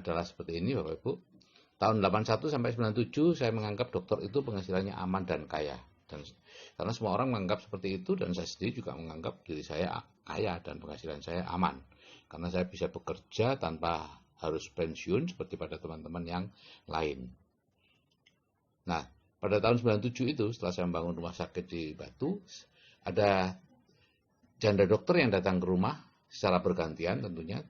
adalah seperti ini Bapak Ibu. Tahun 81 sampai 97 saya menganggap dokter itu penghasilannya aman dan kaya. Dan karena semua orang menganggap seperti itu, dan saya sendiri juga menganggap diri saya kaya dan penghasilan saya aman. Karena saya bisa bekerja tanpa harus pensiun seperti pada teman-teman yang lain. Nah, pada tahun 97 itu setelah saya membangun rumah sakit di Batu, ada janda dokter yang datang ke rumah secara bergantian tentunya,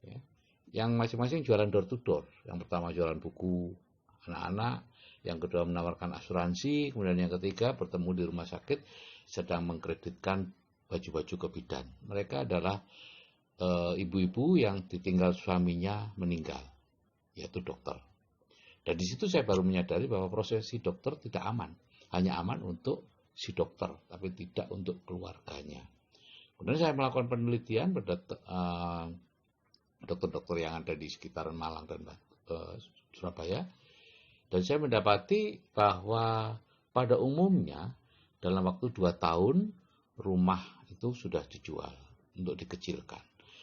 ya, yang masing-masing jualan door to door. Yang pertama jualan buku anak-anak, yang kedua menawarkan asuransi, kemudian yang ketiga bertemu di rumah sakit sedang mengkreditkan baju-baju ke bidan. Mereka adalah ibu-ibu yang ditinggal suaminya meninggal, yaitu dokter. Dan di situ saya baru menyadari bahwa profesi dokter tidak aman, hanya aman untuk si dokter, tapi tidak untuk keluarganya. Kemudian saya melakukan penelitian pada dokter-dokter yang ada di sekitaran Malang dan Surabaya, dan saya mendapati bahwa pada umumnya dalam waktu 2 tahun rumah itu sudah dijual untuk dikecilkan.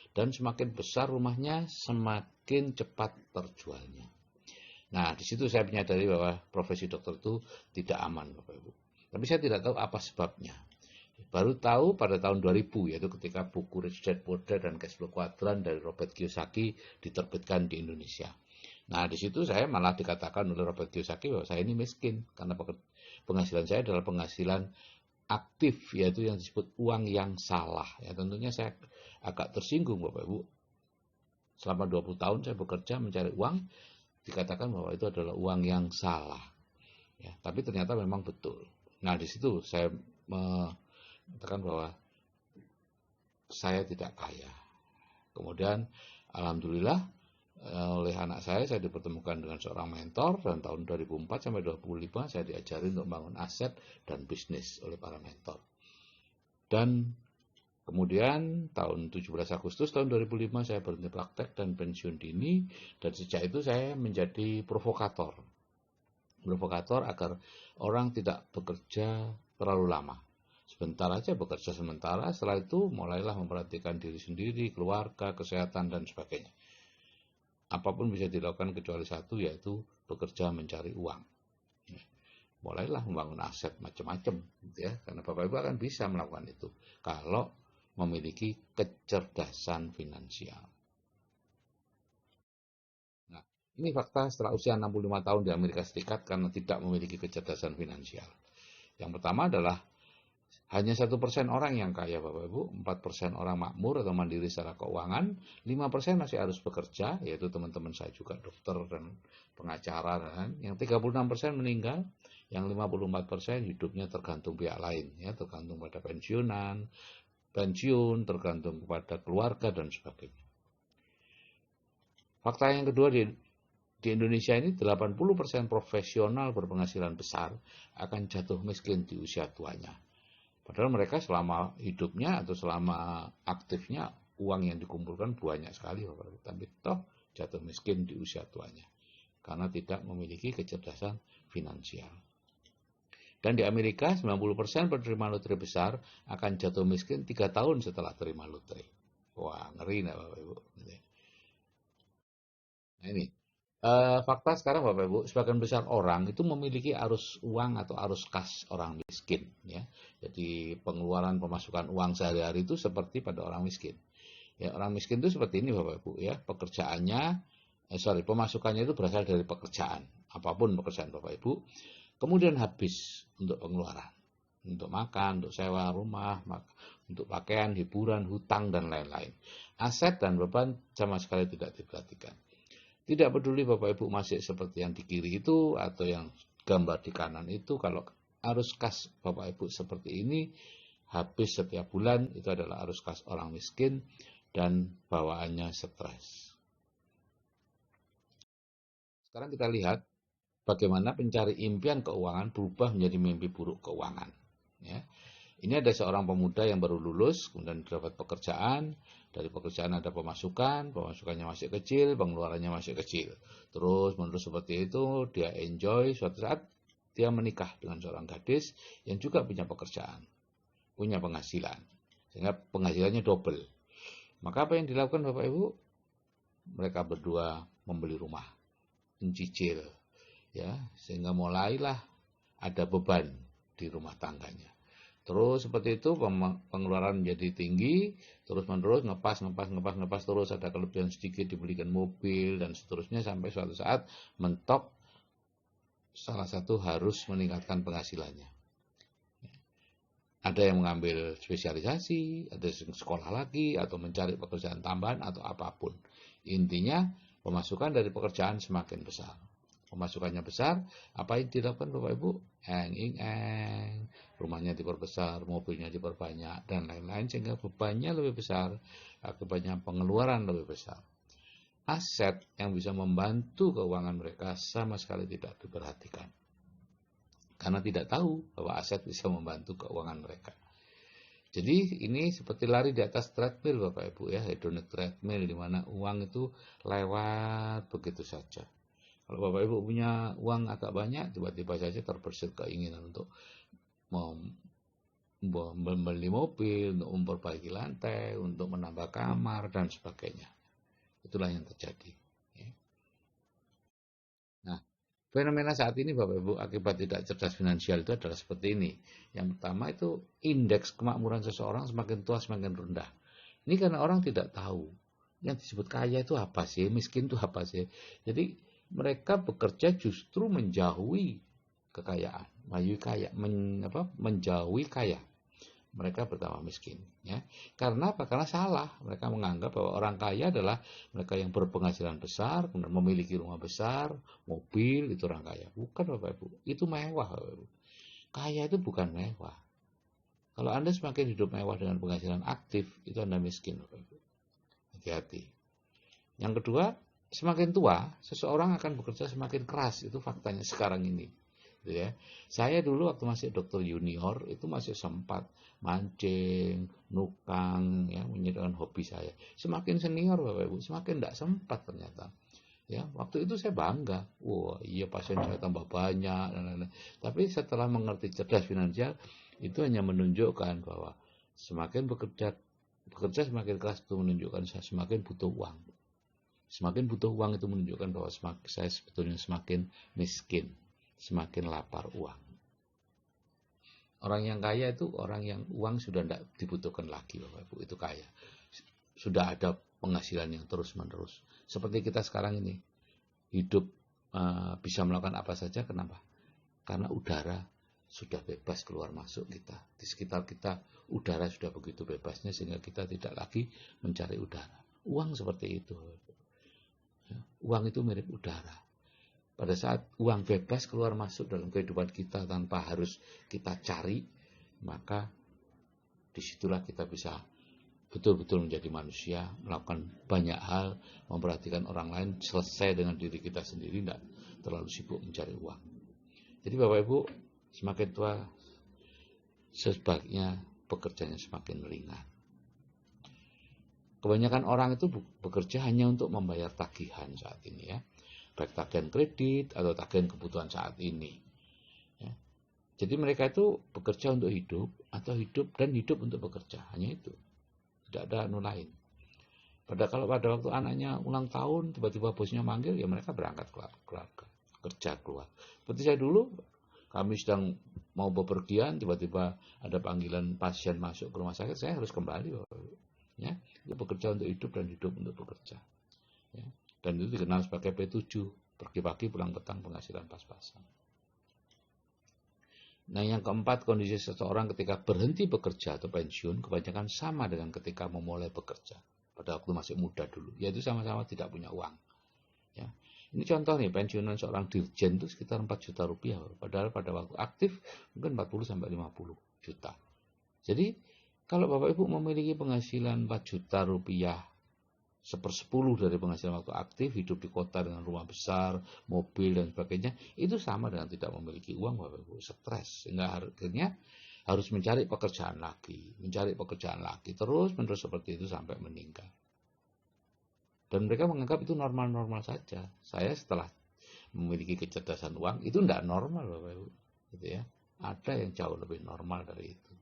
Dan semakin besar rumahnya, semakin cepat terjualnya. Nah, di situ saya menyadari bahwa profesi dokter itu tidak aman, Bapak Ibu. Tapi saya tidak tahu apa sebabnya. Baru tahu pada tahun 2000, yaitu ketika buku Rich Dad Poor Dad dan Cash Flow Quadrant dari Robert Kiyosaki diterbitkan di Indonesia. Nah, di situ saya malah dikatakan oleh Robert Kiyosaki bahwa saya ini miskin, karena penghasilan saya adalah penghasilan aktif, yaitu yang disebut uang yang salah. Ya, tentunya saya agak tersinggung, Bapak Ibu. Selama 20 tahun saya bekerja mencari uang, dikatakan bahwa itu adalah uang yang salah. Ya, tapi ternyata memang betul. Nah, di situ saya mengatakan bahwa saya tidak kaya. Kemudian, alhamdulillah, oleh anak saya dipertemukan dengan seorang mentor, dan tahun 2004 sampai 2005 saya diajari untuk membangun aset dan bisnis oleh para mentor. Dan kemudian tahun 17 Agustus tahun 2005 saya berhenti praktek dan pensiun dini, dan sejak itu saya menjadi provokator agar orang tidak bekerja terlalu lama. Sebentar aja bekerja sementara, setelah itu mulailah memperhatikan diri sendiri, keluarga, kesehatan, dan sebagainya. Apapun bisa dilakukan kecuali satu, yaitu bekerja mencari uang. Mulailah membangun aset macam-macam, ya, karena Bapak Ibu akan bisa melakukan itu kalau memiliki kecerdasan finansial. Nah, ini fakta setelah usia 65 tahun di Amerika Serikat karena tidak memiliki kecerdasan finansial. Yang pertama adalah hanya 1% orang yang kaya, Bapak Ibu, 4% orang makmur atau mandiri secara keuangan, 5% masih harus bekerja, yaitu teman-teman saya juga dokter dan pengacara, dan yang 36% meninggal, yang 54% hidupnya tergantung pihak lain, ya, tergantung pada pensiun, tergantung kepada keluarga dan sebagainya. Fakta yang kedua, di Indonesia ini 80% profesional berpenghasilan besar akan jatuh miskin di usia tuanya. Padahal mereka selama hidupnya atau selama aktifnya uang yang dikumpulkan banyak sekali, tapi toh jatuh miskin di usia tuanya karena tidak memiliki kecerdasan finansial. Dan di Amerika 90% penerima lotre besar akan jatuh miskin 3 tahun setelah terima lotre. Wah, ngeri enggak Bapak Ibu? Nah, ini fakta sekarang Bapak Ibu, sebagian besar orang itu memiliki arus uang atau arus kas orang miskin, ya. Jadi pengeluaran pemasukan uang sehari-hari itu seperti pada orang miskin. Ya, orang miskin itu seperti ini Bapak Ibu, ya. Pemasukannya itu berasal dari pekerjaan, apapun pekerjaan Bapak Ibu. Kemudian habis untuk pengeluaran, untuk makan, untuk sewa rumah, untuk pakaian, hiburan, hutang, dan lain-lain. Aset dan beban sama sekali tidak diperhatikan. Tidak peduli Bapak Ibu masih seperti yang di kiri itu atau yang gambar di kanan itu, kalau arus kas Bapak Ibu seperti ini habis setiap bulan, itu adalah arus kas orang miskin dan bawaannya stres. Sekarang kita lihat bagaimana pencari impian keuangan berubah menjadi mimpi buruk keuangan. Ya. Ini ada seorang pemuda yang baru lulus, kemudian dapat pekerjaan. Dari pekerjaan ada pemasukannya masih kecil, pengeluarannya masih kecil. Terus menerus seperti itu, dia enjoy. Suatu saat dia menikah dengan seorang gadis yang juga punya pekerjaan, punya penghasilan, sehingga penghasilannya double. Maka apa yang dilakukan Bapak Ibu? Mereka berdua membeli rumah, mencicil, ya, sehingga mulailah ada beban di rumah tangganya. Terus seperti itu pengeluaran menjadi tinggi, terus menerus ngepas terus, ada kelebihan sedikit dibelikan mobil dan seterusnya sampai suatu saat mentok salah satu harus meningkatkan penghasilannya. Ada yang mengambil spesialisasi, ada yang sekolah lagi atau mencari pekerjaan tambahan atau apapun. Intinya pemasukan dari pekerjaan semakin besar. Pemasukannya besar, apa yang dilakukan Bapak Ibu? Rumahnya diperbesar, mobilnya diperbanyak, dan lain-lain sehingga bebannya lebih besar, akibatnya pengeluaran lebih besar. Aset yang bisa membantu keuangan mereka sama sekali tidak diperhatikan. Karena tidak tahu bahwa aset bisa membantu keuangan mereka. Jadi ini seperti lari di atas treadmill Bapak Ibu ya, hedonic treadmill, di mana uang itu lewat begitu saja. Kalau Bapak Ibu punya uang agak banyak, tiba-tiba saja terbersit keinginan untuk membeli mobil, untuk memperbaiki lantai, untuk menambah kamar, dan sebagainya. Itulah yang terjadi. Nah, fenomena saat ini Bapak Ibu akibat tidak cerdas finansial itu adalah seperti ini. Yang pertama itu indeks kemakmuran seseorang semakin tua semakin rendah. Ini karena orang tidak tahu yang disebut kaya itu apa sih, miskin itu apa sih. Jadi mereka bekerja justru menjauhi kekayaan, menjauhi kaya. Mereka bertambah miskin. Ya. Karena apa? Karena salah. Mereka menganggap bahwa orang kaya adalah mereka yang berpenghasilan besar, kemudian memiliki rumah besar, mobil, itu orang kaya. Bukan Bapak Ibu, itu mewah Bapak Ibu. Kaya itu bukan mewah. Kalau Anda semakin hidup mewah dengan penghasilan aktif, itu Anda miskin Bapak Ibu. Hati-hati. Yang kedua, semakin tua, seseorang akan bekerja semakin keras. Itu faktanya sekarang ini. Gitu ya. Saya dulu waktu masih dokter junior, itu masih sempat mancing, nukang, ya, menyediakan hobi saya. Semakin senior Bapak Ibu, semakin tidak sempat ternyata. Ya, waktu itu saya bangga. Wah, iya pasien saya tambah banyak dan lain-lain. Tapi setelah mengerti cerdas finansial, itu hanya menunjukkan bahwa semakin bekerja semakin keras itu menunjukkan saya semakin butuh uang. Semakin butuh uang itu menunjukkan bahwa saya sebetulnya semakin miskin, semakin lapar uang. Orang yang kaya itu orang yang uang sudah tidak dibutuhkan lagi, Bapak Ibu, itu kaya. Sudah ada penghasilan yang terus-menerus. Seperti kita sekarang ini, hidup bisa melakukan apa saja, kenapa? Karena udara sudah bebas keluar masuk kita. Di sekitar kita, udara sudah begitu bebasnya sehingga kita tidak lagi mencari udara. Uang seperti itu. Uang itu mirip udara. Pada saat uang bebas keluar masuk dalam kehidupan kita tanpa harus kita cari, maka disitulah kita bisa betul-betul menjadi manusia, melakukan banyak hal, memperhatikan orang lain, selesai dengan diri kita sendiri, tidak terlalu sibuk mencari uang. Jadi Bapak Ibu, semakin tua, sebaiknya pekerjaannya semakin ringan. Kebanyakan orang itu bekerja hanya untuk membayar tagihan saat ini ya, baik tagihan kredit atau tagihan kebutuhan saat ini. Ya. Jadi mereka itu bekerja untuk hidup atau hidup untuk bekerja, hanya itu. Tidak ada anu lain. Kalau pada waktu anaknya ulang tahun, tiba-tiba bosnya manggil, ya mereka berangkat kerja keluar. Seperti saya dulu, kami sedang mau bepergian, tiba-tiba ada panggilan pasien masuk ke rumah sakit, saya harus kembali. Ya, itu bekerja untuk hidup dan hidup untuk bekerja. Ya. Dan itu dikenal sebagai P7, pergi pagi pulang petang, penghasilan pas-pasan. Nah, yang keempat, kondisi seseorang ketika berhenti bekerja atau pensiun kebanyakan sama dengan ketika memulai bekerja pada waktu masih muda dulu, yaitu sama-sama tidak punya uang. Ya. Ini contoh nih, pensiunan seorang dirjen itu sekitar 4 juta rupiah, padahal pada waktu aktif mungkin 40-50 juta. Jadi kalau Bapak Ibu memiliki penghasilan 4 juta rupiah, 1/10 dari penghasilan waktu aktif, hidup di kota dengan rumah besar, mobil dan sebagainya, itu sama dengan tidak memiliki uang Bapak Ibu, stres. Sehingga akhirnya harus mencari pekerjaan lagi, terus menerus seperti itu sampai meninggal. Dan mereka menganggap itu normal-normal saja. Saya setelah memiliki kecerdasan uang, itu tidak normal Bapak Ibu. Gitu ya. Ada yang jauh lebih normal dari itu.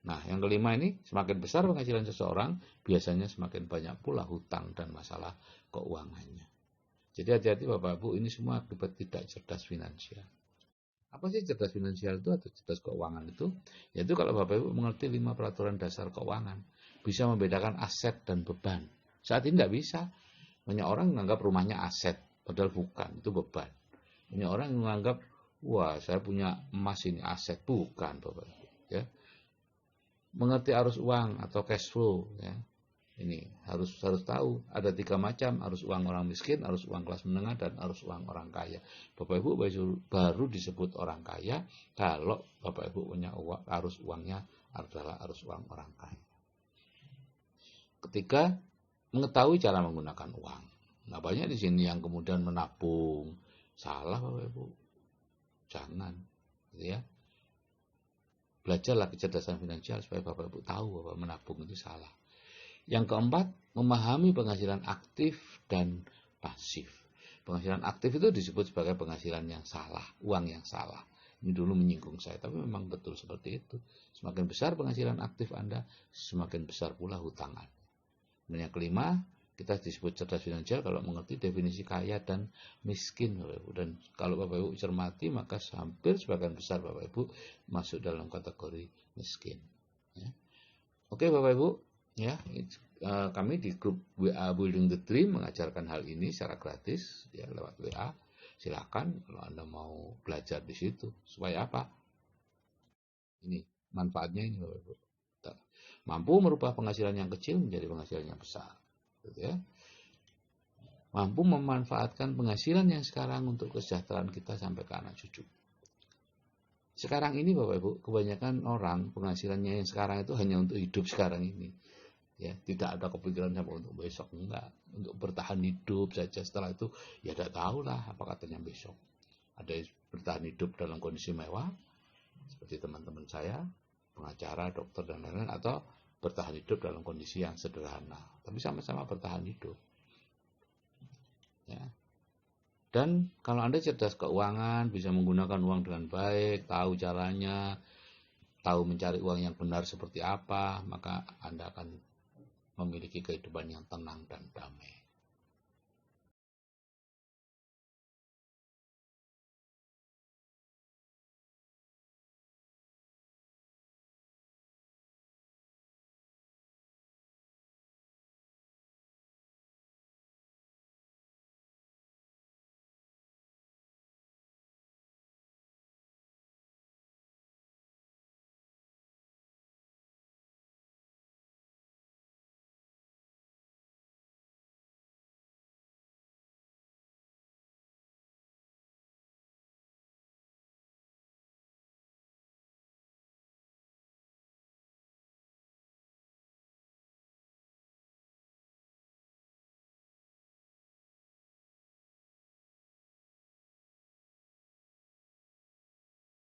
Nah, yang kelima ini, semakin besar penghasilan seseorang, biasanya semakin banyak pula hutang dan masalah keuangannya. Jadi hati-hati Bapak Ibu, ini semua akibat tidak cerdas finansial. Apa sih cerdas finansial itu atau cerdas keuangan itu? Yaitu kalau Bapak Ibu mengerti 5 peraturan dasar keuangan, bisa membedakan aset dan beban. Saat ini tidak bisa. Banyak orang menganggap rumahnya aset, padahal bukan, itu beban. Banyak orang menganggap, wah saya punya emas ini aset, bukan Bapak Ibu. Ya. Mengerti arus uang atau cash flow, ya. Ini harus tahu ada 3 macam, arus uang orang miskin, arus uang kelas menengah, dan arus uang orang kaya. Bapak Ibu baru disebut orang kaya kalau Bapak Ibu punya uang, arus uangnya adalah arus uang orang kaya. Ketiga, mengetahui cara menggunakan uang. Nah, banyak di sini yang kemudian menabung. Salah Bapak Ibu. Jangan, gitu ya. Belajarlah kecerdasan finansial supaya Bapak Ibu tahu bahwa menabung itu salah. Yang keempat, memahami penghasilan aktif dan pasif. Penghasilan aktif itu disebut sebagai penghasilan yang salah, uang yang salah. Ini dulu menyinggung saya, tapi memang betul seperti itu. Semakin besar penghasilan aktif Anda, semakin besar pula hutang Anda. Dan yang kelima, kita disebut cerdas finansial kalau mengerti definisi kaya dan miskin. Dan kalau Bapak Ibu cermati, maka hampir sebagian besar Bapak Ibu masuk dalam kategori miskin. Ya. Oke Bapak Ibu, ya, kami di grup WA Building the Dream mengajarkan hal ini secara gratis ya lewat WA. Silakan kalau Anda mau belajar di situ. Supaya apa? Ini manfaatnya ini Bapak Ibu. Mampu merubah penghasilan yang kecil menjadi penghasilan yang besar, gitu ya. Mampu memanfaatkan penghasilan yang sekarang untuk kesejahteraan kita sampai ke anak cucu. Sekarang ini Bapak Ibu, kebanyakan orang penghasilannya yang sekarang itu hanya untuk hidup sekarang ini. Ya, tidak ada kepikiran sampai untuk besok, enggak. Untuk bertahan hidup saja, setelah itu ya tidak tahulah apa katanya besok. Ada yang bertahan hidup dalam kondisi mewah seperti teman-teman saya, pengacara, dokter dan lain-lain, atau bertahan hidup dalam kondisi yang sederhana, tapi sama-sama bertahan hidup. Ya. Dan kalau Anda cerdas keuangan, bisa menggunakan uang dengan baik, tahu caranya, tahu mencari uang yang benar seperti apa, maka Anda akan memiliki kehidupan yang tenang dan damai.